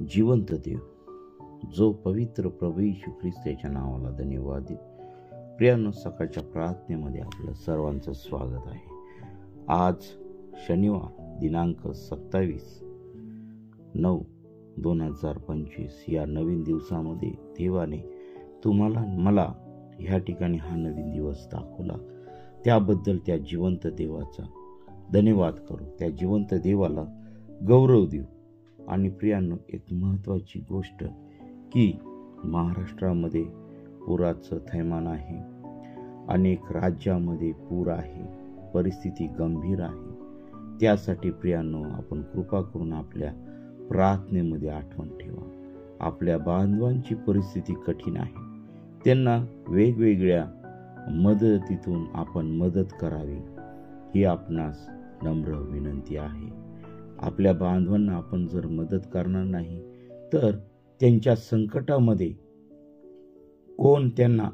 जिवंत देव, जो पवित्र प्रभू येशू ख्रिस्ताच्या नावाला धन्यवाद देत. प्रियांनो, सकाळच्या प्रार्थनेमध्ये आपलं सर्वांचं स्वागत आहे. आज शनिवार दिनांक 27/9/2025 या नवीन दिवसामध्ये देवाने तुम्हाला मला ह्या ठिकाणी हा नवीन दिवस दाखवला. त्याबद्दल त्या जिवंत देवाचा धन्यवाद करू, त्या जिवंत देवाला गौरव देऊ. आणि प्रियांनो, एक महत्त्वाची गोष्ट की महाराष्ट्रामध्ये पुराचं थैमान आहे, अनेक राज्यामध्ये पूर आहे, परिस्थिती गंभीर आहे. त्यासाठी प्रियांनो, आपण कृपा करून आपल्या प्रार्थनेमध्ये आठवण ठेवा. आपल्या बांधवांची परिस्थिती कठीण आहे, त्यांना वेगवेगळ्या मदतीतून आपण मदत करावी ही आपणास नम्र विनंती आहे. आपल्या बांधवांना आपण जर मदत करणार नाही तर त्यांच्या संकटामध्ये कोण त्यांना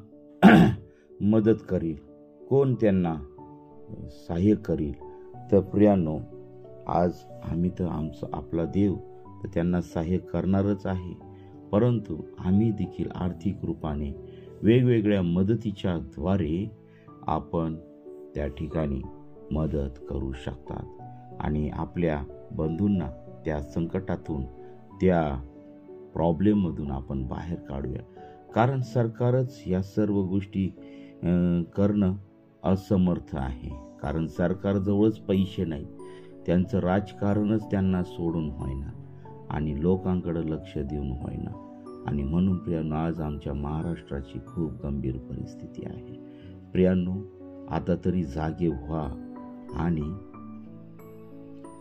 मदत करील, कोण त्यांना सहाय्य करील? तर प्रियांनो, आज आम्ही तर आपला देव तर त्यांना सहाय्य करणारच आहे, परंतु आम्ही देखील आर्थिक रूपाने वेगवेगळ्या मदतीच्या द्वारे आपण त्या ठिकाणी मदत करू शकतात आणि आपल्या बंधूंना त्या संकटातून, त्या प्रॉब्लेममधून आपण बाहेर काढूया. कारण सरकारच या सर्व गोष्टी करणं असमर्थ आहे. कारण सरकारजवळच पैसे नाहीत, त्यांचं राजकारणच त्यांना सोडून होईना आणि लोकांकडे लक्ष देऊन होईना. आणि म्हणून प्रियांनो, आज आमच्या महाराष्ट्राची खूप गंभीर परिस्थिती आहे. प्रियांनो, आता तरी जागे व्हा आणि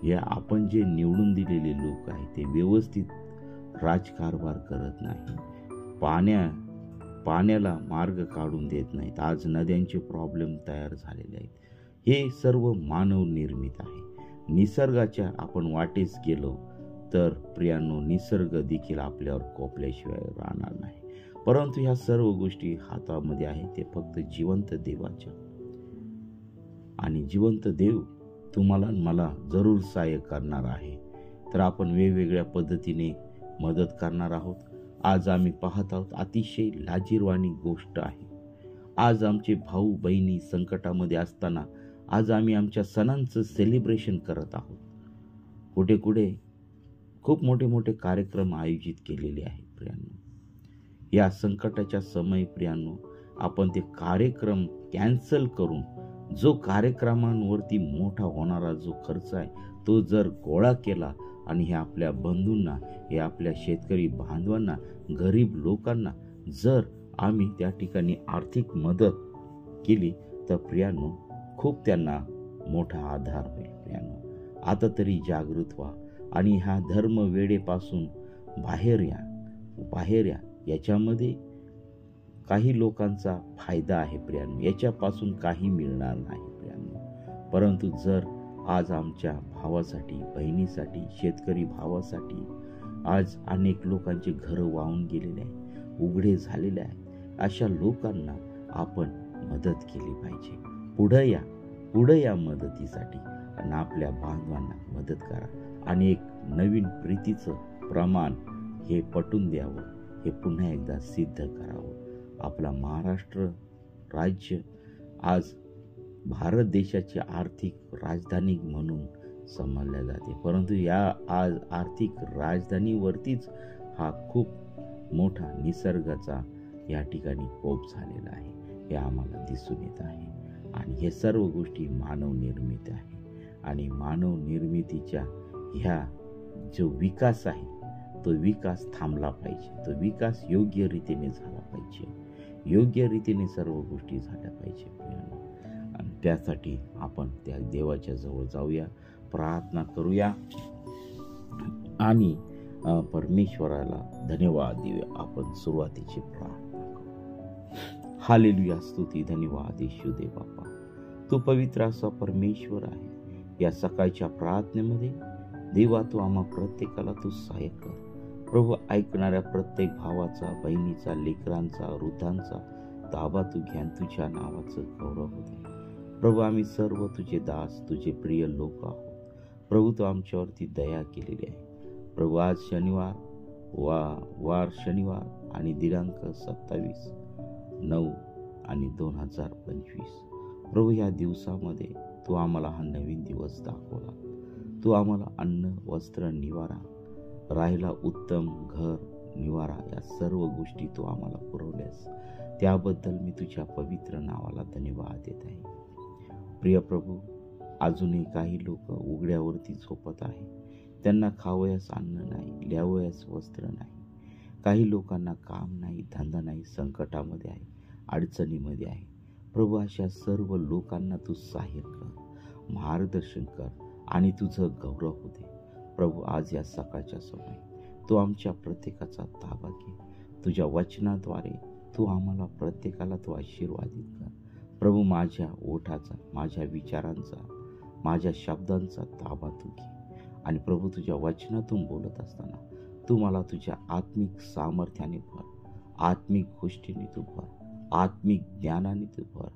या आपण जे निवडून दिलेले लोक आहेत ते व्यवस्थित राजकारभार करत नाही, पाण्याला मार्ग काढून देत नाहीत. आज नद्यांचे प्रॉब्लेम तयार झालेले आहेत. हे सर्व मानव निर्मित आहे. निसर्गाच्या आपण वाटेस गेलो तर प्रियांनो, निसर्ग देखील आपल्यावर कोपल्याशिवाय राहणार नाही. परंतु ह्या सर्व गोष्टी हातामध्ये आहेत ते फक्त जिवंत देवाच्या. आणि जिवंत देव तुम्हाला मला जरूर सहाय्य करणार आहे. तर आपण वेगवेगळ्या पद्धतीने मदत करणार आहोत. आज आम्ही पाहत आहोत, अतिशय लाजिरवाणी गोष्ट आहे. आज आमचे भाऊ बहिणी संकटामध्ये असताना आज आम्ही आमच्या सणांचं सेलिब्रेशन करत आहोत. कुठे कुठे खूप मोठे मोठे कार्यक्रम आयोजित केलेले आहेत. प्रियांनो, या संकटाच्या समय प्रियांनो, आपण ते कार्यक्रम कॅन्सल करून जो कार्यक्रमांवरती मोठा होणारा जो खर्च आहे तो जर गोळा केला आणि हे आपल्या बंधूंना, हे आपल्या शेतकरी बांधवांना, गरीब लोकांना जर आम्ही त्या ठिकाणी आर्थिक मदत केली तर प्रियांनो, खूप त्यांना मोठा आधार होईल. प्रियांनो, आता तरी जागृत व्हा आणि ह्या धर्म वेडेपासून बाहेर या. याच्यामध्ये काही लोकांचा फायदा आहे प्रियांनो, याच्यापासून काही मिळणार नाही प्रियांनो. परंतु जर आज आमच्या भावासाठी, बहिणीसाठी, शेतकरी भावासाठी आज अनेक लोकांचे घरं वाहून गेलेले आहेत, उघडे झालेले आहेत, अशा लोकांना आपण मदत केली पाहिजे. पुढे या मदतीसाठी आणि आपल्या बांधवांना मदत करा आणि एक नवीन प्रीतीचं प्रमाण हे पटवून द्यावं, हे पुन्हा एकदा सिद्ध करावं. आपला महाराष्ट्र राज्य आज भारत देशाची आर्थिक राजधानी म्हणून समजल्या जाते, परंतु या आज आर्थिक राजधानीवरतीच हा खूप मोठा निसर्गाचा या ठिकाणी कोप झालेला आहे, हे आम्हाला दिसून येत आहे. आणि हे सर्व गोष्टी मानव निर्मित आहे आणि मानव निर्मितीच्या ह्या जो विकास आहे तो विकास थांबला पाहिजे, तो विकास योग्य रीतीने झाला पाहिजे, योग्य रीतीने सर्व गोष्टी झाल्या पाहिजे. आणि त्यासाठी आपण त्या देवाच्या जवळ जाऊया, प्रार्थना करूया आणि परमेश्वराला धन्यवाद देऊया. आपण सुरुवातीची प्रार्थना करू. हालेलुया, स्तुती, धन्यवाद येशू दे बाप्पा, तू पवित्र असा परमेश्वर आहे. या सकाळच्या प्रार्थनेमध्ये देवा, तू आम्हा प्रत्येकाला तू सहाय्य कर. प्रभू, ऐकणाऱ्या प्रत्येक भावाचा, बहिणीचा, लेकरांचा, वृद्धांचा ताबा तू घ्यान, तुझ्या नावाचं गौरव होते. प्रभू, आम्ही सर्व तुझे दास, तुझे प्रिय लोक आहोत. प्रभू, तू आमच्यावरती दया केलेली आहे. प्रभू, आज शनिवार वार शनिवार आणि दिनांक 27/9/2025. प्रभू, या दिवसामध्ये तू आम्हाला हा नवीन दिवस दाखवला. तू आम्हाला अन्न, वस्त्र, निवारा, राहायला उत्तम घर, निवारा या सर्व गोष्टी तू आम्हाला पुरवल्यास त्याबद्दल मी तुझ्या पवित्र नावाला धन्यवाद देत आहे. प्रिय प्रभू, अजूनही काही लोक उघड्यावरती झोपत आहे. त्यांना खावयास अन्न नाही, ल्यावयास वस्त्र नाही. काही लोकांना काम नाही, धंदा नाही, संकटामध्ये आहे, अडचणीमध्ये आहे. प्रभू, अशा सर्व लोकांना तू सहाय्य कर, मार्गदर्शन कर आणि तुझं गौरव होते. प्रभू, आज या सकाळच्या समय तू आमच्या प्रत्येकाचा ताबा घे. तुझ्या वचनाद्वारे तू आम्हाला प्रत्येकाला तू आशीर्वादित कर. प्रभू, माझ्या ओठाचा, माझ्या विचारांचा, माझ्या शब्दांचा ताबा तू घे. आणि प्रभू, तुझ्या वचनातून बोलत असताना तू मला तुझ्या आत्मिक सामर्थ्याने भर, आत्मिक गोष्टीने तू भर, आत्मिक ज्ञानाने तू भर.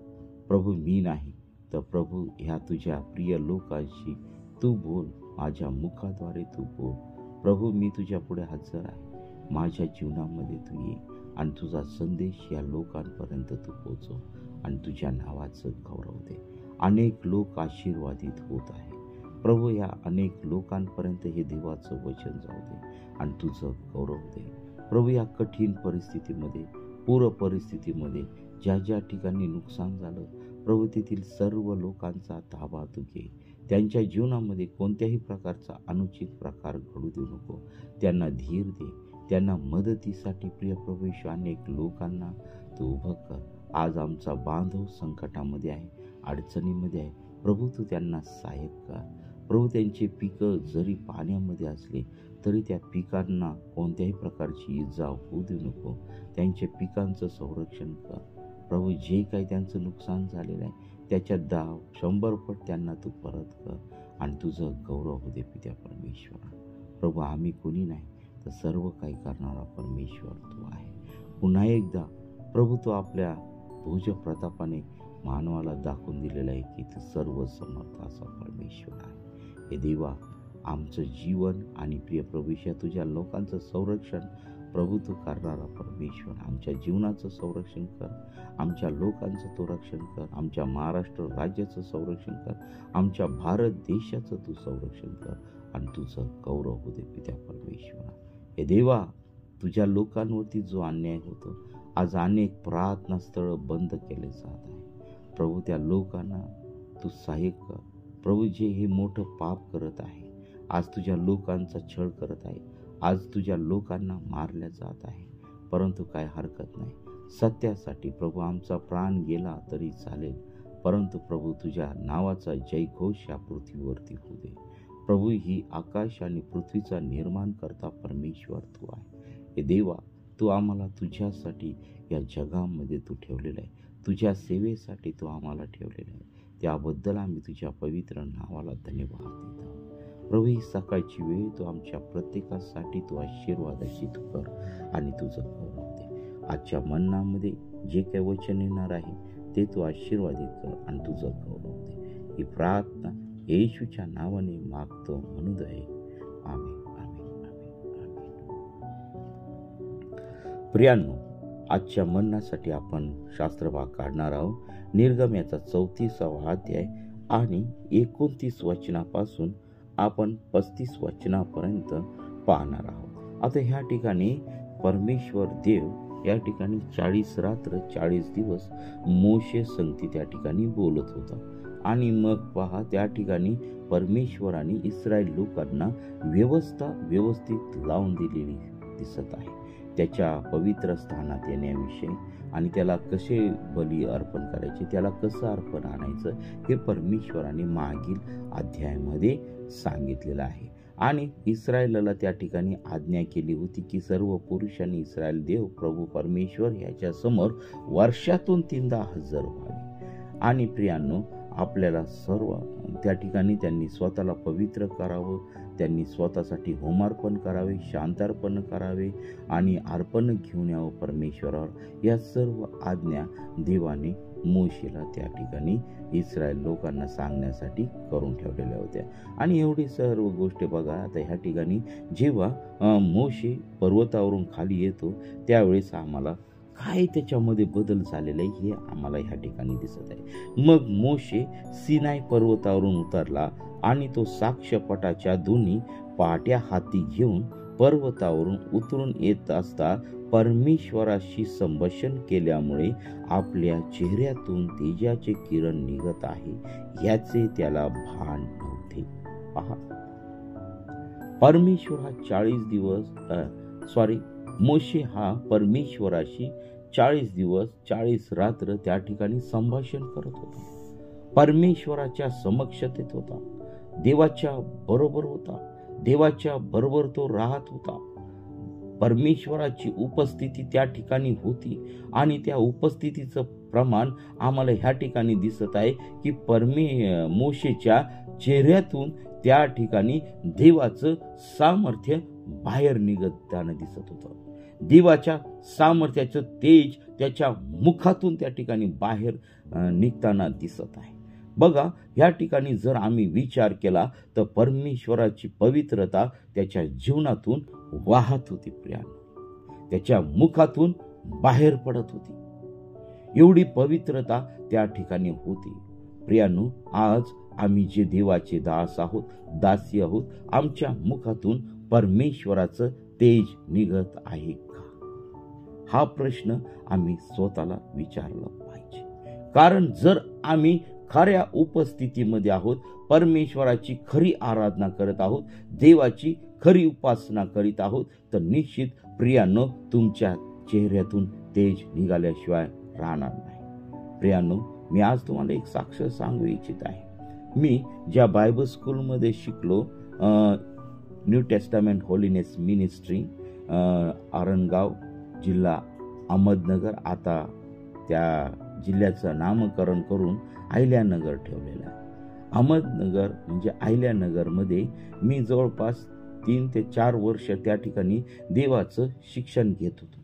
प्रभू, मी नाही तर प्रभू ह्या तुझ्या प्रिय लोकांशी तू बोल, माझ्या मुखाद्वारे तू बोल. प्रभू, मी तुझ्या पुढे हजर आहे. माझ्या जीवनामध्ये तू ये आणि तुझा संदेश या लोकांपर्यंत तू पोचव आणि तुझ्या नावाचं गौरव दे. अनेक लोक आशीर्वादित होत आहे. प्रभू, या अनेक लोकांपर्यंत हे देवाचं वचन जाऊ दे आणि तुझं गौरव दे. प्रभू, या कठीण परिस्थितीमध्ये, पूर परिस्थितीमध्ये ज्या ज्या ठिकाणी नुकसान झालं, प्रभू तेथील सर्व लोकांचा ताबा तू घे. त्यांच्या जीवनामध्ये कोणत्याही प्रकारचा अनुचित प्रकार घडू देऊ नको. त्यांना धीर दे, त्यांना मदतीसाठी प्रिय प्रभू अनेक लोकांना तू उभं कर. आज आमचा बांधव संकटामध्ये आहे, अडचणीमध्ये आहे. प्रभू, तू त्यांना सहाय्य कर. प्रभू, त्यांचे पिकं जरी पाण्यामध्ये असले तरी त्या पिकांना कोणत्याही प्रकारची इजा होऊ देऊ नको. त्यांच्या पिकांचं संरक्षण कर. प्रभू, जे काही त्यांचं नुकसान झालेलं आहे त्याच्या 100 पट त्यांना तू परत कर आणि तुझं गौरव होऊ दे पित्या परमेश्वरा. प्रभू, आम्ही कोणी नाही तर सर्व काही करणारा परमेश्वर तू आहे. पुन्हा एकदा प्रभू, तू आपल्या भुज प्रतापाने मानवाला दाखवून दिलेलं आहे की तू सर्व समर्थ असा परमेश्वर आहे. हे देवा, आमचं जीवन आणि प्रिय प्रभू तुझ्या लोकांचं संरक्षण प्रभू तू करणारा परमेश्वर, आमच्या जीवनाचं संरक्षण कर, आमच्या लोकांचं तू रक्षण कर, आमच्या महाराष्ट्र राज्याचं संरक्षण कर, आमच्या भारत देशाचं तू संरक्षण कर आणि तुझं गौरव होऊ दे पित्या परमेश्वरा. हे देवा, तुझ्या लोकांवरती जो अन्याय होतो, आज अनेक प्रार्थना स्थळ बंद केले जात आहे. प्रभू, त्या लोकांना तू सहाय्य कर. प्रभू, जे हे मोठं पाप करत आहे, आज तुझ्या लोकांचा छळ करत आहे, आज तुझ्या लोकांना मारल्या जात आहे, परंतु काय हरकत नाही. सत्यासाठी प्रभू आमचा प्राण गेला तरी चालेल, परंतु प्रभू तुझ्या नावाचा जयघोष या पृथ्वीवरती होऊ दे. प्रभू, ही आकाश आणि पृथ्वीचा निर्माण करता परमेश्वर तू आहे. हे देवा, तू आम्हाला तुझ्यासाठी या जगामध्ये तू ठेवलेलं आहे, तुझ्या सेवेसाठी तू आम्हाला ठेवलेलं आहे. त्याबद्दल आम्ही तुझ्या पवित्र नावाला धन्यवाद देत आहोत. प्रभू, ही सकाळची वेळ तू आमच्या प्रत्येकासाठी तू आशीर्वादाची तू कर आणि तुझं गौरव दे. आजच्या मन्नामध्ये जे काही वचन येणार आहे ते तू आशीर्वादित कर आणि तुझं गौरव दे. ही प्रार्थना येशूच्या नावाने मागतो म्हणून दे. आमेन, आमेन, आमेन, आमेन. प्रियांनो, आजच्या मन्नासाठी आपण शास्त्रभाग काढणार आहोत. निर्गम याचा 34वा अध्याय आणि 29 वचनापासून आपण 35 वचनापर्यंत पाहणार आहोत. आता ह्या ठिकाणी परमेश्वर देव या ठिकाणी 40 रात्र 40 दिवस मोशे संगती त्या ठिकाणी बोलत होता. आणि मग पहा, त्या ठिकाणी परमेश्वराने इस्रायल लोकांना व्यवस्थित लावून दिलेली दिसत आहे. त्याच्या पवित्र स्थानात येण्याविषयी आणि त्याला कसे बली अर्पण करायचे, त्याला कसं अर्पण आणायचं हे परमेश्वराने मागील अध्यायामध्ये सांगितलेलं आहे. आणि इस्रायलला त्या ठिकाणी आज्ञा केली होती की सर्व पुरुषांनी इस्रायल देव प्रभू परमेश्वर याच्या समोर वर्षातून 3दा हजर व्हावे. आणि प्रियांनो, आपल्याला सर्व त्या ठिकाणी त्यांनी स्वतःला पवित्र करावं, त्यांनी स्वतःसाठी होमार्पण करावे, शांतार्पण करावे आणि अर्पण घेऊन यावं परमेश्वरावर. या सर्व आज्ञा देवाने मोशेला त्या ठिकाणी इस्रायल लोकांना सांगण्यासाठी करून ठेवलेल्या होत्या. आणि एवढी सर्व गोष्टी बघा. आता ह्या ठिकाणी जेव्हा मोशे पर्वतावरून खाली येतो त्यावेळेस आम्हाला काय त्याच्यामध्ये बदल झालेला आहे हे आम्हाला ह्या ठिकाणी दिसत आहे. मग मोशे सिनाई पर्वतावरून उतरला आणि तो साक्षपटाच्या दोन्ही पाट्या हाती घेऊन पर्वतावरून उतरून येत असता परमेश्वराशी संभाषण केल्यामुळे आपल्या चेहऱ्यातून तेजाचे किरण निघत आहे याचे त्याला भान नव्हते. पहा, मोशे हा परमेश्वराशी 40 दिवस 40 रात्र त्या ठिकाणी संभाषण करत होता. परमेश्वराच्या समक्षतेत होता, देवाच्या बरोबर होता, देवाच्या बरोबर तो राहत होता. परमेश्वराची उपस्थिती त्या ठिकाणी होती आणि त्या उपस्थितीचं प्रमाण आम्हाला ह्या ठिकाणी दिसत आहे की मोशेच्या चेहऱ्यातून त्या ठिकाणी देवाचं सामर्थ्य बाहेर निघताना दिसत होतं. देवाच्या सामर्थ्याचं तेज त्याच्या मुखातून त्या ठिकाणी बाहेर निघताना दिसत आहे. बघा, या ठिकाणी जर आम्ही विचार केला तर परमेश्वराची पवित्रता त्याच्या जीवनातून वाहत होती प्रियानो, त्याच्या मुखातून बाहेर पडत होती. एवढी पवित्रता त्या ठिकाणी होती. प्रियानो, आज आम्ही जे देवाचे दास आहोत, दासी आहोत, आमच्या मुखातून परमेश्वराचं तेज निघत आहे का? हा प्रश्न आम्ही स्वतःला विचारला पाहिजे. कारण जर आम्ही खऱ्या उपस्थितीमध्ये आहोत, परमेश्वराची खरी आराधना करत आहोत, देवाची खरी उपासना करीत आहोत, तर निश्चित प्रियानो तुमच्या चेहऱ्यातून तेज निघाल्याशिवाय राहणार नाही. प्रियानो, मी आज तुम्हाला एक साक्ष सांगू इच्छित आहे. मी ज्या बायबल स्कूलमध्ये शिकलो, new testament holiness ministry, Arangaon, जिल्हा अहमदनगर, आता त्या जिल्ह्याचं नामकरण करून अहिल्यानगर ठेवलेलं आहे. अहमदनगर म्हणजे अहिल्यानगरमध्ये मी जवळपास 3 ते 4 वर्ष त्या ठिकाणी देवाचं शिक्षण घेत होतो.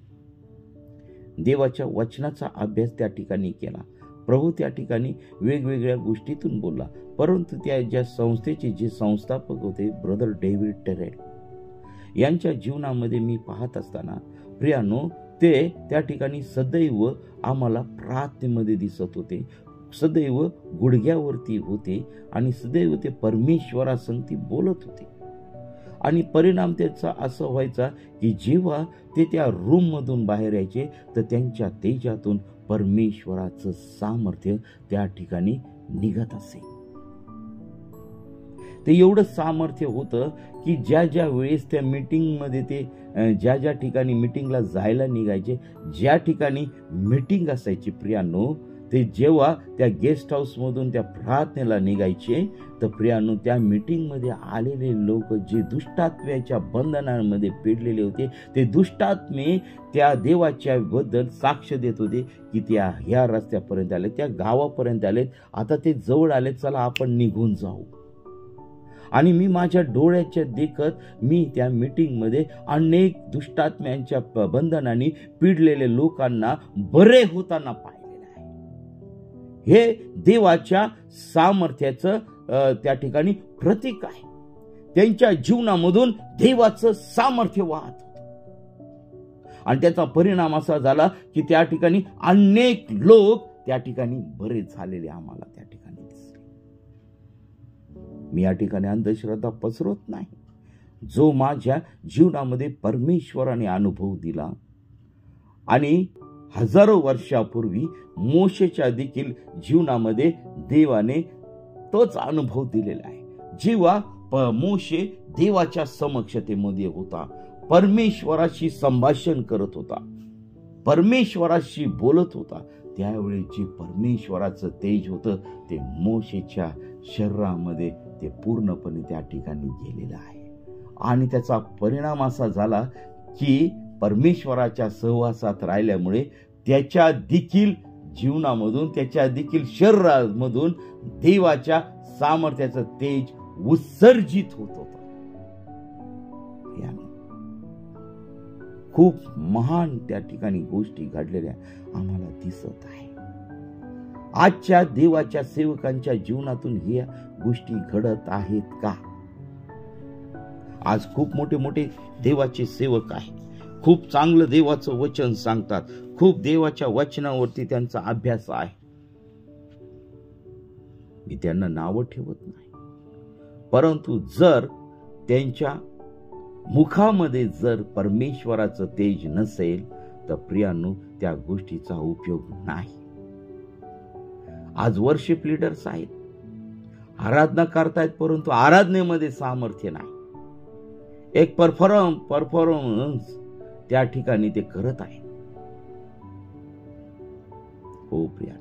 देवाच्या वचनाचा अभ्यास त्या ठिकाणी केला. प्रभू त्या ठिकाणी वेगवेगळ्या गोष्टीतून बोलला. परंतु त्या ज्या संस्थेचे जे संस्थापक होते ब्रदर डेव्हिड टेरेल यांच्या जीवनामध्ये मी पाहत असताना प्रियानो, ते त्या ठिकाणी सदैव आम्हाला प्रार्थनेमध्ये दिसत होते, सदैव गुडघ्यावरती होते आणि सदैव ते परमेश्वरासंगती बोलत होते. आणि परिणाम त्याचा असा व्हायचा की जेव्हा ते त्या रूम मधून बाहेर यायचे तर त्यांच्या तेजातून परमेश्वराचं सामर्थ्य त्या ठिकाणी निघत असे. ते एवढं सामर्थ्य होतं की ज्या ज्या वेळेस त्या मीटिंगमध्ये ते ज्या ज्या ठिकाणी मीटिंगला जायला निघायचे, ज्या ठिकाणी मीटिंग असायची प्रियानो, ते जेव्हा त्या गेस्ट हाऊस मधून त्या प्रार्थनेला निघायचे तर प्रियानो त्या मीटिंगमध्ये आलेले लोक जे दुष्टात्म्याच्या बंधनांमध्ये पेडलेले होते, ते दुष्टात्मे त्या देवाच्या बद्दल साक्ष देत होते की त्या ह्या रस्त्यापर्यंत आले, त्या गावापर्यंत आलेत, आता ते जवळ आले, चला आपण निघून जाऊ. आणि मी माझ्या डोळ्याच्या देखत मी त्या मीटिंगमध्ये अनेक दुष्टात्म्यांच्या बंधनांनी पिडलेल्या लोकांना बरे होताना पाहिलेलं आहे. हे देवाच्या सामर्थ्याचं त्या ठिकाणी प्रतीक आहे. त्यांच्या जीवनामधून देवाचं सामर्थ्य वाहत होतं आणि त्याचा परिणाम असा झाला की त्या ठिकाणी अनेक लोक त्या ठिकाणी बरे झालेले आम्हाला त्या ठिकाणी दिसले. मी या ठिकाणी अंधश्रद्धा पसरवत नाही. जो माझ्या जीवनामध्ये परमेश्वराने अनुभव दिला आणि हजारो वर्षापूर्वी मोशेच्या देखील जीवनामध्ये देवाने तोच अनुभव दिलेला आहे. जेव्हा मोशे देवाच्या समक्षतेमध्ये होता, परमेश्वराशी संभाषण करत होता, परमेश्वराशी बोलत होता, त्यावेळी जे परमेश्वराचं तेज होतं ते मोशेच्या शरीरामध्ये ते पूर्णपणे त्या ठिकाणी गेलेलं आहे. आणि त्याचा परिणाम असा झाला की परमेश्वराच्या सहवासात राहिल्यामुळे त्याच्या देखील जीवनामधून, त्याच्या देखील शरीरामधून देवाच्या सामर्थ्याचं तेज उत्सर्जित होत होतं. खूप महान त्या ठिकाणी गोष्टी घडलेल्या आम्हाला दिसत आहे. आजच्या देवाच्या सेवकांच्या जीवनातून ह्या गोष्टी घडत आहेत का? आज खूप मोठे मोठे देवाचे सेवक आहेत, खूप चांगलं देवाचं वचन सांगतात, खूप देवाच्या वचनावरती त्यांचा अभ्यास आहे. मी त्यांना नावं ठेवत नाही, परंतु जर त्यांच्या मुखामध्ये जर परमेश्वराचं तेज नसेल तर प्रियांनो त्या गोष्टीचा उपयोग नाही. आज वर्शिप लीडर्स आहेत, आराधना करतायत, परंतु आराधनेमध्ये सामर्थ्य नाही. एक परफॉर्मन्स त्या ठिकाणी ते करत आहेत. हो प्रिया,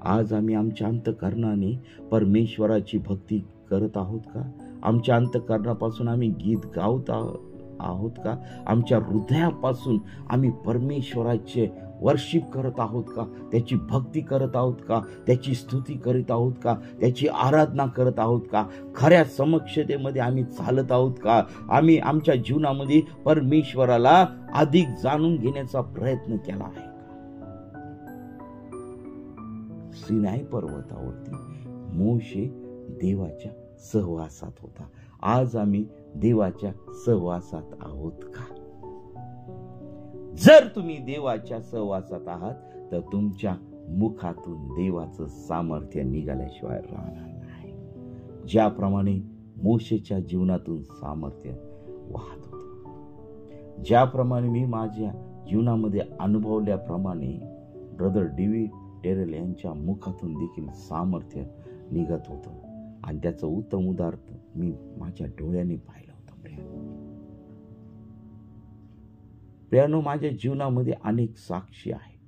आज आम्ही आमच्या अंतःकरणाने परमेश्वराची भक्ती करत आहोत का? आमच्या अंतःकरणापासून आम्ही गीत गावत आहोत का? आमच्या हृदयापासून आम्ही परमेश्वराचे वर्शिप करत आहोत का? त्याची भक्ती करत आहोत का? त्याची स्तुती करीत आहोत का? त्याची आराधना करत आहोत का? खऱ्या समक्षतेमध्ये आम्ही चालत आहोत का? आम्ही आमच्या जीवनामध्ये परमेश्वराला अधिक जाणून घेण्याचा प्रयत्न केला आहे का? सिनाई पर्वतावरती मोशे देवाच्या सहवासात होता. आज आम्ही देवाच्या सहवासात आहोत का? जर तुम्ही देवाच्या सहवासात आहात तर तुमच्या मुखातून देवाचं सामर्थ्य निघाल्याशिवाय राहणार नाही. ज्याप्रमाणे मोशेच्या जीवनातून सामर्थ्य वाहत होतं, ज्याप्रमाणे मी माझ्या जीवनामध्ये अनुभवल्याप्रमाणे ब्रदर डेव्हिड टेरेल यांच्या मुखातून देखील सामर्थ्य निघत होतं, आणि त्याचं उत्तम उदाहरण मी माझ्या डोळ्यांनी पाहिलं होतं. प्रियानो, माझ्या जीवनामध्ये अनेक साक्षी आहेत,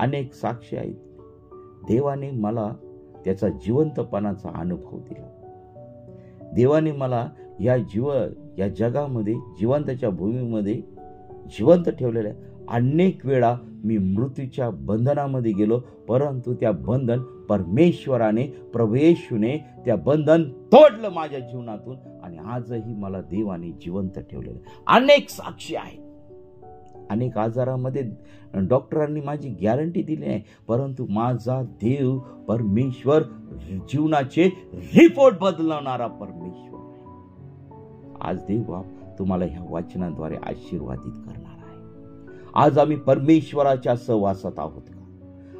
अनेक साक्षी आहेत. देवाने मला त्याचा जिवंतपणाचा अनुभव दिला. देवाने मला या जगामध्ये जिवंतच्या भूमीमध्ये जिवंत ठेवलेल्या अनेक वेळा मी मृत्यूच्या बंधनामध्ये गेलो, परंतु त्या बंधन परमेश्वराने प्रभू येशूने त्या बंधन तोडलं माझ्या जीवनातून, आणि आजही मला देवाने जिवंत ठेवलेलं. अनेक साक्षी आहेत. अनेक आजारामध्ये डॉक्टरांनी माझी गॅरंटी दिली नाही, परंतु माझा देव परमेश्वर जीवनाचे रिपोर्ट बदलवणारा परमेश्वर आहे. आज देव तुम्हाला ह्या वाचनाद्वारे आशीर्वादित करणार आहे. आज आम्ही परमेश्वराच्या सहवासात आहोत का?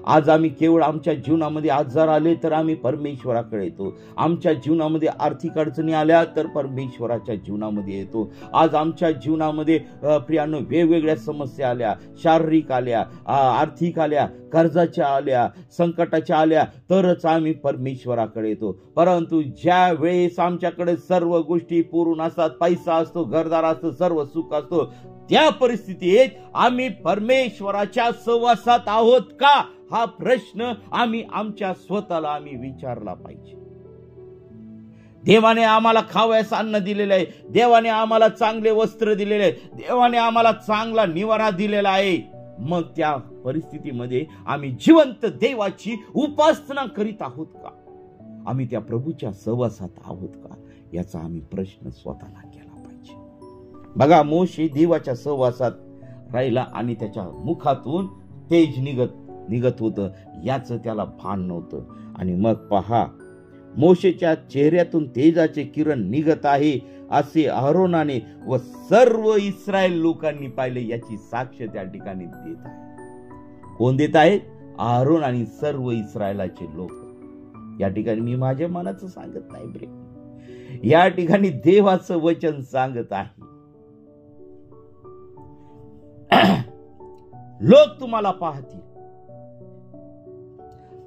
आज आम्ही केवळ आमच्या जीवनामध्ये आजार आले तर आम्ही परमेश्वराकडे येतो. आमच्या जीवनामध्ये आर्थिक अडचणी आल्या तर परमेश्वराच्या जीवनामध्ये येतो. आज आमच्या जीवनामध्ये प्रियांनो वेगवेगळ्या समस्या आल्या, शारीरिक आल्या, आर्थिक आल्या, कर्जाच्या आल्या, संकटाच्या आल्या, तरच आम्ही परमेश्वराकडे येतो. परंतु ज्या वेळेस आमच्याकडे सर्व गोष्टी पूर्ण असतात, पैसा असतो, घरदार असतो, सर्व सुख असतो, त्या परिस्थितीत आम्ही परमेश्वराच्या सहवासात आहोत का? हा प्रश्न आम्ही आमच्या स्वतःला आम्ही विचारला पाहिजे. देवाने आम्हाला खावयास अन्न दिलेलं आहे, देवाने आम्हाला चांगले वस्त्र दिलेले आहे, देवाने आम्हाला चांगला निवारा दिलेला आहे. मग त्या परिस्थितीमध्ये आम्ही जिवंत देवाची उपासना करीत आहोत का? आम्ही त्या प्रभूच्या सहवासात आहोत का? याचा आम्ही प्रश्न स्वतःला केला पाहिजे. बघा, मोशे देवाच्या सहवासात राहिला आणि त्याच्या मुखातून तेज निघत होतं, याचं त्याला भान नव्हतं. आणि मग पहा, मोशेच्या चेहऱ्यातून तेजाचे किरण निघत आहे असे अहरोनाने व सर्व इस्रायल लोकांनी पाहिले, याची साक्ष त्या ठिकाणी देत आहे. कोण देत आहेत? अहरोन आणि सर्व इस्रायलाचे लोक. या ठिकाणी मी माझ्या मनाचं सांगत नाही ब्रे, या ठिकाणी देवाचं वचन सांगत आहे. लोक तुम्हाला पाहतील,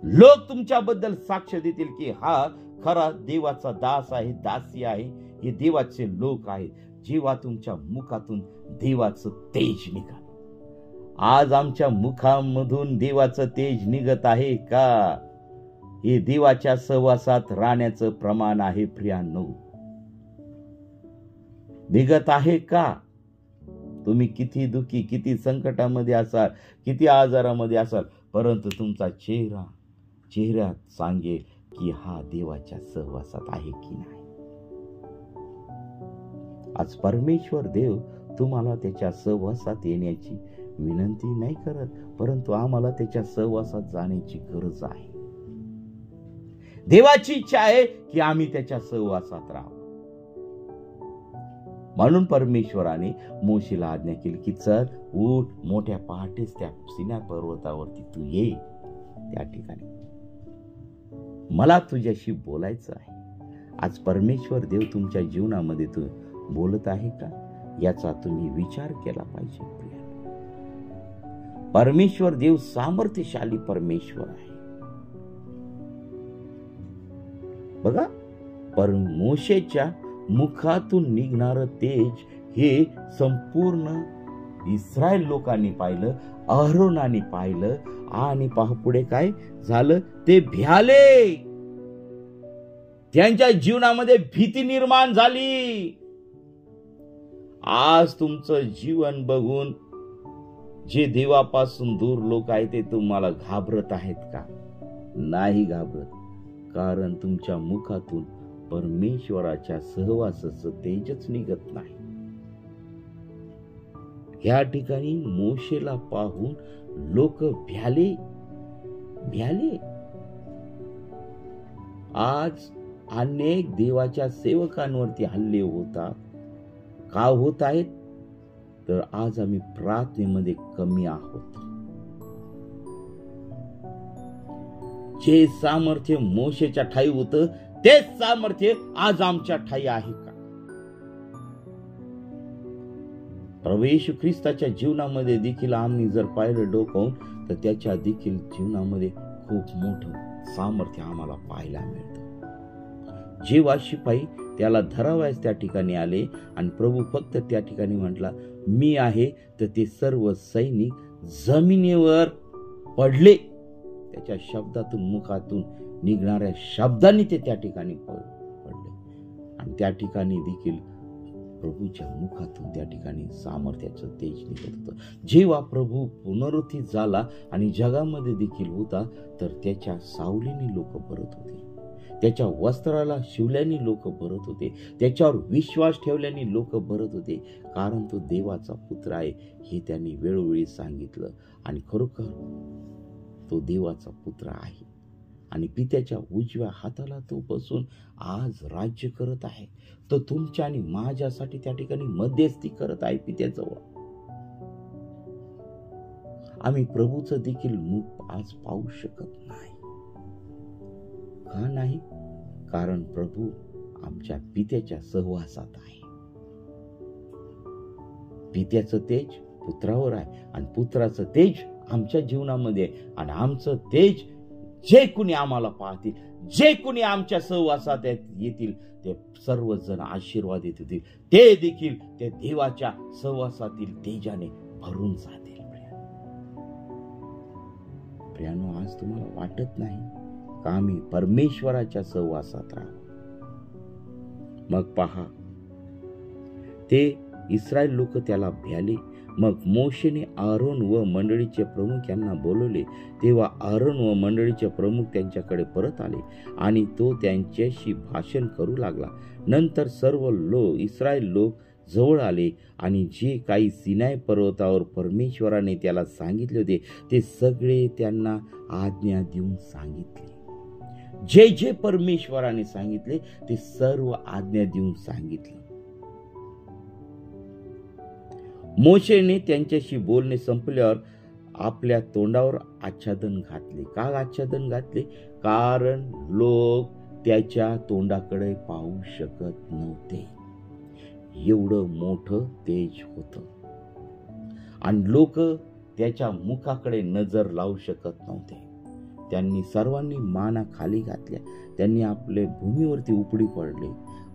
लोक तुमच्याबद्दल साक्ष देतील की हा खरा देवाचा दास आहे, दासी आहे, हे देवाचे लोक आहेत. जेव्हा तुमच्या मुखातून देवाचं तेज निघाल. आज आमच्या मुखामधून देवाचं तेज निघत आहे का? हे देवाच्या सहवासात राहण्याचं प्रमाण आहे प्रियांनो. निघत आहे का? तुम्ही किती दुःखी, किती संकटामध्ये असाल, किती आजारामध्ये असाल, परंतु तुमचा चेहऱ्यात सांगेल की हा देवाच्या सहवासात आहे की नाही. आज परमेश्वर देव तुम्हाला त्याच्या सहवासात येण्याची विनंती नाही करत, परंतु आम्हाला त्याच्या सहवासात जाण्याची गरज आहे. देवाची इच्छा आहे की आम्ही त्याच्या सहवासात राहावं. म्हणून परमेश्वराने मोशेला आज्ञा केली की चल उठ, मोठ्या पहाटेच त्या सिनाय पर्वतावरती तू ये. त्या ठिकाणी मला तुझ्याशी बोलायचं आहे. आज परमेश्वर देव तुमच्या जीवनामध्ये तू बोलत आहे का, याचा तुम्ही विचार केला पाहिजे. परमेश्वर देव सामर्थ्यशाली परमेश्वर आहे. बघा, मोशेच्या मुखातून निघणारं तेज हे संपूर्ण इस्रायल लोकांनी पाहिलं, अहरोनाने पाहिलं आणि पुढे काय झालं, ते भ्याले. त्यांच्या जीवनामध्ये भीती निर्माण झाली. आज तुमचं जीवन बघून जे देवापासून दूर लोक आहेत ते तुम्हाला घाबरत आहेत का? नाही घाबरत, कारण तुमच्या मुखातून परमेश्वराच्या सहवासाचं तेजच निघत नाही. या ठिकाणी मोशेला पाहून लोक भ्याले. आज अनेक देवाच्या सेवकांवरती हल्ले होतात. का होत आहेत? तर आज आम्ही प्रार्थनेमध्ये कमी आहोत. जे सामर्थ्य मोशेच्या ठाई होतं तेच सामर्थ्य आज आमच्या ठाई आहे का? प्रभू येशू ख्रिस्ताच्या जीवनामध्ये देखील आम्ही जर पाहिलं डोकावून, तर त्याच्या देखील जीवनामध्ये खूप मोठं सामर्थ्य आम्हाला पाहायला मिळतं. जेव्हा शिपाई त्याला धरावयास त्या ठिकाणी आले आणि प्रभू फक्त त्या ठिकाणी म्हटला मी आहे, तर ते सर्व सैनिक जमिनीवर पडले. त्याच्या शब्दातून, मुखातून निघणाऱ्या शब्दांनी ते त्या ठिकाणी पडले. आणि त्या ठिकाणी देखील प्रभूच्या मुखातून त्या ठिकाणी सामर्थ्याचं तेज निघत होतं. जेव्हा प्रभू पुनरुत्थित झाला आणि जगामध्ये देखील होता, तर त्याच्या सावलीने लोक भरत होते, त्याच्या वस्त्राला शिवल्याने लोक भरत होते, त्याच्यावर विश्वास ठेवल्याने लोक भरत होते, कारण तो देवाचा पुत्र आहे हे त्यांनी वेळोवेळी सांगितलं. आणि खरोखर तो देवाचा पुत्र आहे आणि पित्याच्या उजव्या हाताला तो बसून आज राज्य करत आहे. तो तुमच्या आणि माझ्यासाठी त्या ठिकाणी मध्यस्थी करत आहे पित्याजवळ. आम्ही प्रभूचं देखील मुख आज पाहू शकत नाही. का नाही? कारण प्रभू आमच्या पित्याच्या सहवासात आहे. पित्याचं तेज पुत्रावर आहे आणि पुत्राचं तेज आमच्या जीवनामध्ये आहे. आणि आमचं तेज जे कुणी आम्हाला पाहतील, जे कुणी आमच्या सहवासात येतील, ते सर्वजण आशीर्वादित होतील. ते देखील ते देवाच्या सहवासातील तेजाने भरून जातील. प्रियानो, आज तुम्हाला वाटत नाही का आम्ही परमेश्वराच्या सहवासात राहू? मग पहा, ते इस्रायल लोक त्याला भ्याले. मग मोशेने आरोन व मंडळीचे प्रमुख यांना बोलवले. तेव्हा आरोन व मंडळीचे प्रमुख त्यांच्याकडे परत आले आणि तो त्यांच्याशी भाषण करू लागला. नंतर सर्व इस्रायल लोक जवळ आले आणि जे काही सिनाय पर्वतावर परमेश्वराने त्याला सांगितले होते ते सगळे त्यांना आज्ञा देऊन सांगितले. जे जे परमेश्वराने सांगितले ते सर्व आज्ञा देऊन सांगितले. मोशेने त्यांच्याशी बोलणे संपल्यावर आपल्या तोंडावर आच्छादन घातले. का आच्छादन घातले? कारण लोक त्याच्या तोंडाकडे पाहू शकत नव्हते. एवढं मोठं तेज होतं आणि लोक त्याच्या मुखाकडे नजर लावू शकत नव्हते. त्यांनी सर्वांनी माना खाली घातल्या. त्यांनी आपले भूमीवरती उपडी पडले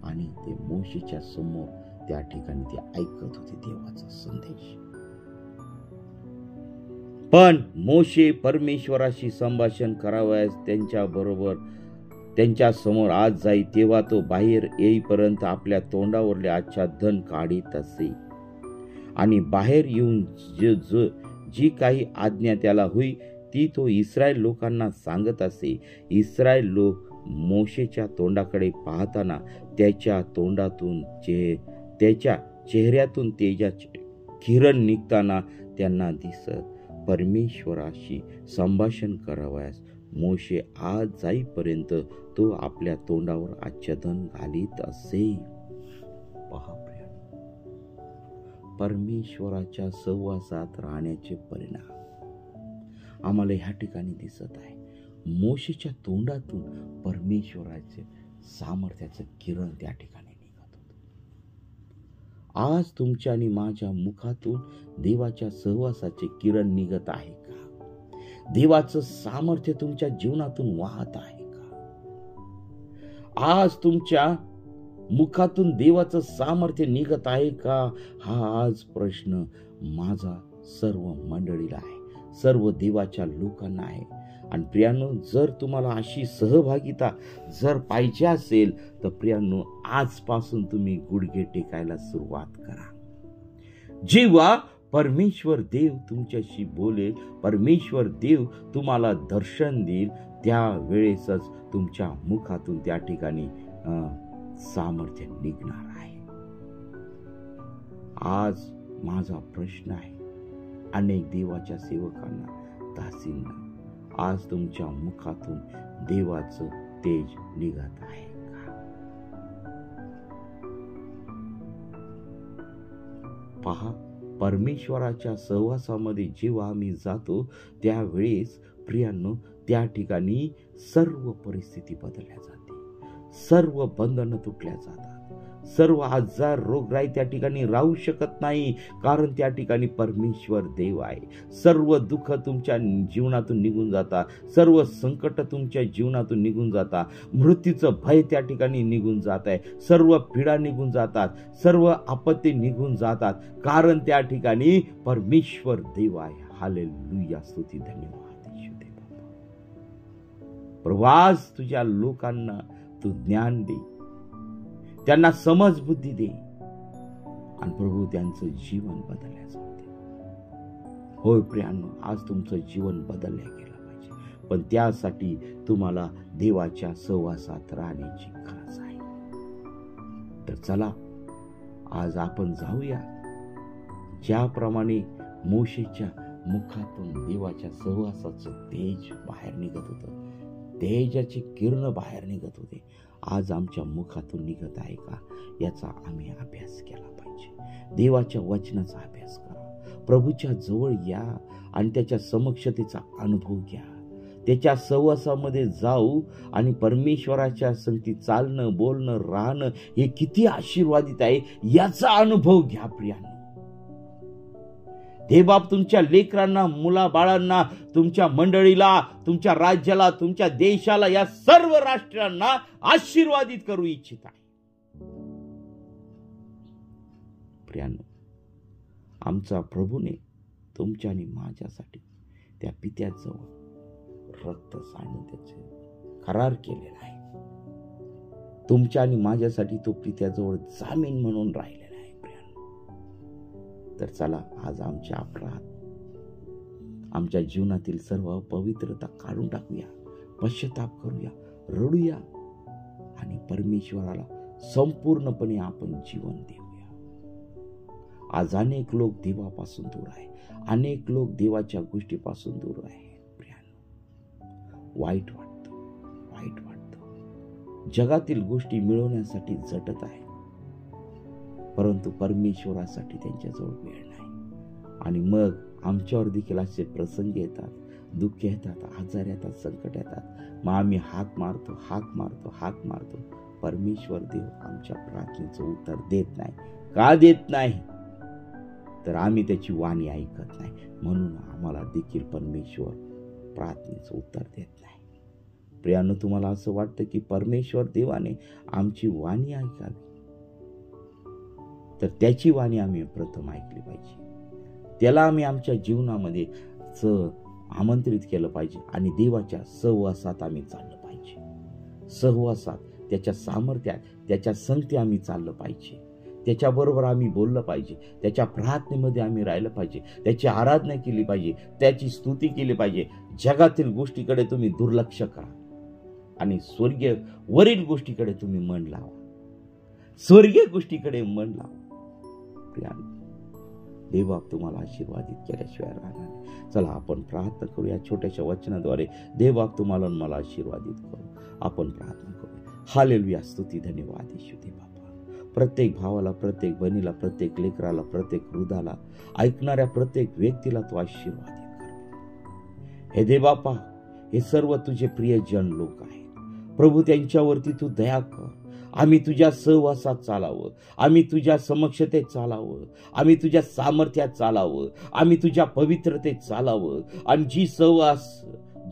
आणि ते मोशेच्या समोर त्या ठिकाणी ते ऐकत होते देवाचा संदेश. पण मोशे परमेश्वराशी संभाषण करावयास त्यांच्या समोर आज जाई, तेव्हा तो बाहेर येईपर्यंत आपल्या तोंडावरले आच्छादन काढीत असे आणि बाहेर येऊन जी काही आज्ञा त्याला होई ती तो इस्रायल लोकांना सांगत असे. इस्रायल लोक मोशेच्या तोंडाकडे पाहताना त्याच्या तोंडातून त्याच्या चेहऱ्यातून तेजाचे किरण निघताना त्यांना दिसत परमेश्वराशी संभाषण करावयास मोशे आज जाईपर्यंत तो आपल्या तोंडावर आच्छादन घालीत असे. पहा परमेश्वराच्या सहवासात राहण्याचे परिणाम आम्हाला ह्या ठिकाणी दिसत आहे. मोशेच्या तोंडातून परमेश्वराचे सामर्थ्याचं किरण त्या ठिकाणी निघत होतं. आज तुमच्या आणि माझ्या मुखातून देवाच्या सहवासाचे किरण निघत आहे का? देवाचं सामर्थ्य तुमच्या जीवनातून वाहत आहे का? आज तुमच्या मुखातून देवाचं सामर्थ्य निघत आहे का? हा आज प्रश्न माझा सर्व मंडळीला आहे, सर्व देवाच्या लोकांना आहे. आणि प्रियांनो, जर तुम्हाला अशी सहभागिता जर पाहिजे असेल तर प्रियांनो, आजपासून तुम्ही गुडघे टेकायला सुरुवात करा. जेव्हा परमेश्वर देव तुमच्याशी बोलेल, परमेश्वर देव तुम्हाला दर्शन देईल, त्या वेळेसच तुमच्या मुखातून त्या ठिकाणी सामर्थ्य निघणार आहे. आज माझा प्रश्न आहे अनेक देवाच्या सेवकांना, दासींना, आज तुमच्या मुखातून देवाचं तेज निघत आहे का? पहा, परमेश्वराच्या सहवासामध्ये जेव्हा आम्ही जातो त्यावेळेस प्रियांनो, त्या ठिकाणी सर्व परिस्थिती बदलल्या जाते, सर्व बंधनं तुटल्या जातात, सर्व आजार रोगराई त्या ठिकाणी राहू शकत नाही, कारण त्या ठिकाणी परमेश्वर देव आहे. सर्व दुःख तुमच्या जीवनातून निघून जातात, सर्व संकट तुमच्या जीवनातून निघून जातात, मृत्यूचं भय त्या ठिकाणी निघून जात आहे, सर्व पीडा निघून जातात, सर्व आपत्ती निघून जातात, कारण त्या ठिकाणी परमेश्वर देव आहे. हालेलुया, स्तुती, धन्यवाद येशू देवा. प्रवास तुझ्या लोकांना तू ज्ञान दे, त्यांना समज बुद्धी दे, आणि प्रभू त्यांचं जीवन बदलल्या जाते. होय प्रियांनो, आज तुमचं जीवन बदलल्या गेलं पाहिजे, पण त्यासाठी तुम्हाला देवाच्या सहवासात राहण्याची गरज आहे. तर चला आज आपण जाऊया. ज्याप्रमाणे मोशेच्या मुखातून देवाच्या सहवासाचं तेज बाहेर निघत होतं, तेजाची किरण बाहेर निघत होते, आज आमच्या मुखातून निघत आहे का? याचा आम्ही अभ्यास केला पाहिजे. देवाच्या वचनाचा अभ्यास करा, प्रभूच्या जवळ या आणि त्याच्या समक्षतेचा अनुभव घ्या. त्याच्या सहवासामध्ये जाऊ आणि परमेश्वराच्या संगती चालणं, बोलणं, राहणं हे किती आशीर्वादित आहे याचा अनुभव घ्या. प्रियांनो, देवबाप तुमच्या लेकरांना, मुलाबाळांना, तुमच्या मंडळीला, तुमच्या राज्याला, तुमच्या देशाला, या सर्व राष्ट्रांना आशीर्वादित करू इच्छित आहे. प्रियांनो, आमचा प्रभूने तुमच्या आणि माझ्यासाठी त्या पित्याजवळ रक्त सांडून त्याचे करार केलेला आहे. तुमच्या आणि माझ्यासाठी तो पित्याजवळ जामीन म्हणून राहिलेला आहे. तर चला आज आमच्या अपराध, आमच्या जीवनातील सर्व पवित्रता काढून टाकूया, पश्चाताप करूया, रडूया आणि परमेश्वराला संपूर्णपणे आपण जीवन देऊया. आज अनेक लोक देवापासून दूर आहे, अनेक लोक देवाच्या गोष्टीपासून दूर आहे. प्रियांनो, वाईट वाटतं. जगातील गोष्टी मिळवण्यासाठी झटत आहे, परंतु परमेश्वरासाठी त्यांच्याजवळ वेळ नाही. आणि मग आमच्यावर देखील असे प्रसंग येतात, दुःख येतात, आजार येतात, संकट येतात, मग आम्ही हाक मारतो. परमेश्वर देव आमच्या प्रार्थनेचं उत्तर देत नाही. का देत नाही? तर आम्ही त्याची वाणी ऐकत नाही, म्हणून आम्हाला देखील परमेश्वर प्रार्थनेचं उत्तर देत नाही. प्रियांनो, तुम्हाला असं वाटतं की परमेश्वर देवाने आमची वाणी ऐकावी, तर त्याची वाणी आम्ही प्रथम ऐकली पाहिजे, त्याला आम्ही आमच्या जीवनामध्ये आमंत्रित केलं पाहिजे आणि देवाच्या सहवासात आम्ही चाललं पाहिजे. सहवासात, त्याच्या सामर्थ्यात, त्याच्या संगती आम्ही चाललं पाहिजे, त्याच्याबरोबर आम्ही बोललं पाहिजे, त्याच्या प्रार्थनेमध्ये आम्ही राहिलं पाहिजे, त्याची आराधना केली पाहिजे, त्याची स्तुती केली पाहिजे. जगातील गोष्टीकडे तुम्ही दुर्लक्ष करा आणि स्वर्गीय वरील गोष्टीकडे तुम्ही मन लावा, स्वर्गीय गोष्टीकडे मन लावा. देवबाप तुम्हाला आशीर्वादित केल्याशिवाय राहणार नाही. चला आपण प्रार्थना करूया. छोट्याशा वचनाद्वारे देवबाप तुम्हाला मला आशीर्वादित करू. आपण प्रार्थना करूया. हालेलुया, स्तुती, धन्यवाद येशू दे बाबा. प्रत्येक भावाला, प्रत्येक बहिणीला, प्रत्येक लेकराला, प्रत्येक हृदयाला, ऐकणाऱ्या प्रत्येक व्यक्तीला तू आशीर्वादित कर. हे देवबापा, हे सर्व तुझे प्रियजन लोक आहेत प्रभू, त्यांच्यावरती तू दया कर. आम्ही तुझ्या सहवासात चालावं, आम्ही तुझ्या समक्षतेत चालावं, आम्ही तुझ्या सामर्थ्यात चालावं, आम्ही तुझ्या पवित्रतेत चालावं. आणि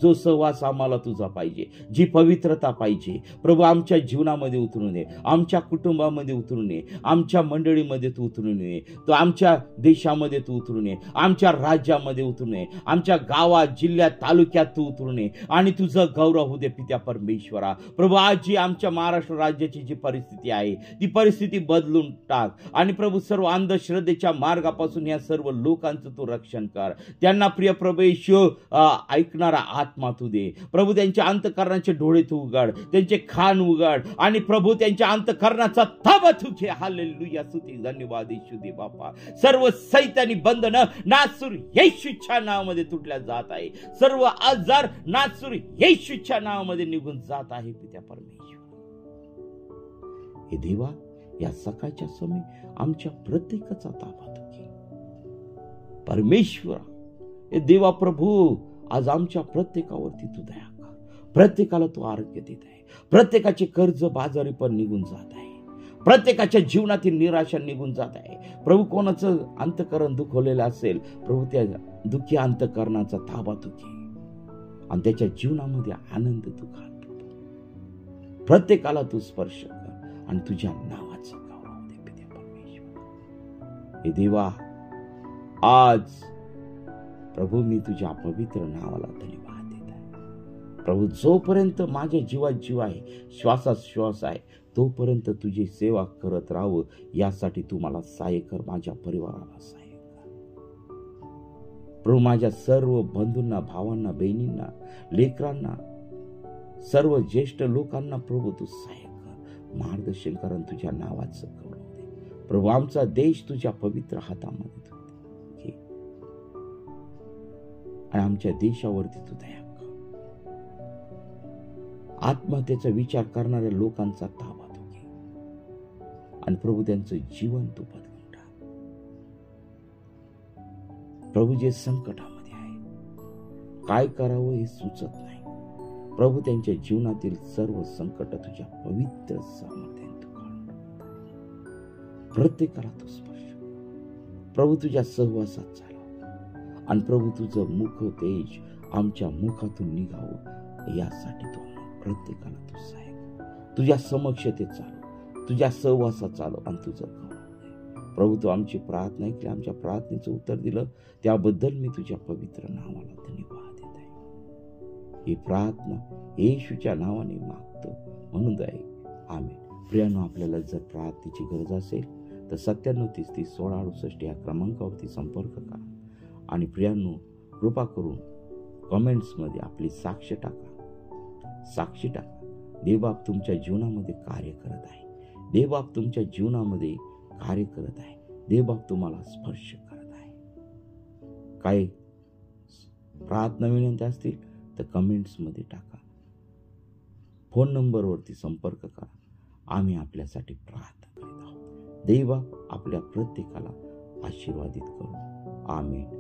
जो सहवास आम्हाला तुझा पाहिजे, जी पवित्रता पाहिजे प्रभू, आमच्या जीवनामध्ये उतरून ये, आमच्या कुटुंबामध्ये उतरून ये, आमच्या मंडळीमध्ये तू उतरून ये, तो आमच्या देशामध्ये तू उतरून ये, आमच्या राज्यामध्ये उतरून ये, आमच्या गावात, जिल्ह्यात, तालुक्यात तू उतरून ये आणि तुझं गौरव होऊ दे पित्या परमेश्वरा. प्रभू, आज जी आमच्या महाराष्ट्र राज्याची जी परिस्थिती आहे ती परिस्थिती बदलून टाक. आणि प्रभू, सर्व अंधश्रद्धेच्या मार्गापासून या सर्व लोकांचं तू रक्षण कर. त्यांना प्रिय प्रभू ऐकणारा आत्मा तू दे प्रभू. त्यांच्या अंतःकरणाचे डोळे तू उघड, त्यांचे कान उघड आणि प्रभू त्यांच्या अंतःकरणाचा ताबा तू घे. हालेलुया, स्तुती, धन्यवाद येशू दे बापा. सर्व सैतानी बंधन नासुर येशूच्या नावामध्ये तुटल्या जात आहे. सर्व आजार नासुर येशूच्या नावामध्ये निघून जात आहे पित्या परमेश्वर. हे देवा, या सकाळच्या समय आमच्या प्रत्येकाचा ताबा तू घे परमेश्वरा. हे देवा प्रभू, आज आमच्या प्रत्येकावरती तू दया कर. प्रत्येकाला तू आरोग्य देत आहे. प्रत्येकाचे कर्ज बाजारी पण निघून जात आहे. प्रत्येकाच्या जीवनातील निराशा निघून जात आहे प्रभू. कोणाचं अंतःकरण दुखवलेलं असेल प्रभू, त्या दुःखी अंतःकरणाचा ताबा तू घे आणि त्याच्या जीवनामध्ये आनंद तू घाल. प्रत्येकाला तू स्पर्श कर आणि तुझ्या नावाचं गौरव दे पित्या परमेश्वर. हे देवा, आज प्रभू मी तुझ्या पवित्र नावाला धन्यवाद देत आहे प्रभू. जोपर्यंत माझ्या जीवात जीव आहे, श्वासात श्वास आहे, तोपर्यंत तुझी सेवा करत राहावं यासाठी तू मला सहाय्य कर. माझ्या परिवाराला सहाय्य कर प्रभू. माझ्या सर्व बंधूंना, भावांना, बहिणींना, लेकरांना, सर्व ज्येष्ठ लोकांना प्रभू तू सहाय्य कर, मार्गदर्शन कर आणि तुझ्या नावाचं गौरव दे प्रभू. आमचा देश तुझ्या पवित्र हातामध्ये तू घे आणि आमच्या देशावरती तू दया कर. आत्महत्येचा विचार करणाऱ्या लोकांचा ताबा तू घे आणि प्रभू त्यांचं जीवन तू बदलून टाक प्रभू. जे संकटामध्ये आहे, काय करावं हे सुचत नाही प्रभू, त्यांच्या जीवनातील सर्व संकट तुझ्या पवित्र सामर्थ्याने तू काढून टाक. प्रत्येकाला तू स्पर्श प्रभू, तुझ्या सहवासात चालव आणि प्रभू तुझं मुख तेज आमच्या मुखातून निघावं यासाठी तू प्रत्येकाला तू सहाय्य कर. तुझ्या समक्षतेत चालव, तुझ्या सहवासात चालव आणि तुझं गौरव दे प्रभू. तू आमची प्रार्थना ऐकली, आमच्या प्रार्थनेचं उत्तर दिलं, त्याबद्दल मी तुझ्या पवित्र नावाला धन्यवाद देत आहे. ही प्रार्थना येशूच्या नावाने मागतो म्हणून दे, आमेन. प्रियानो, आपल्याला जर प्रार्थनेची गरज असेल तर 9730301668 या क्रमांकावरती संपर्क करा. आणि प्रियांनो, कृपा करून कमेंट्समध्ये आपली साक्ष टाका. देवबाप तुमच्या जीवनामध्ये कार्य करत आहे. देवबाप तुमच्या जीवनामध्ये कार्य करत आहे. देवबाप तुम्हाला स्पर्श करत आहे. काही प्रार्थना विनंती असतील तर कमेंट्समध्ये टाका. फोन नंबरवरती संपर्क करा. आम्ही आपल्यासाठी प्रार्थना करीत आहोत. देवबाप आपल्या प्रत्येकाला आशीर्वादित करू. आमेन.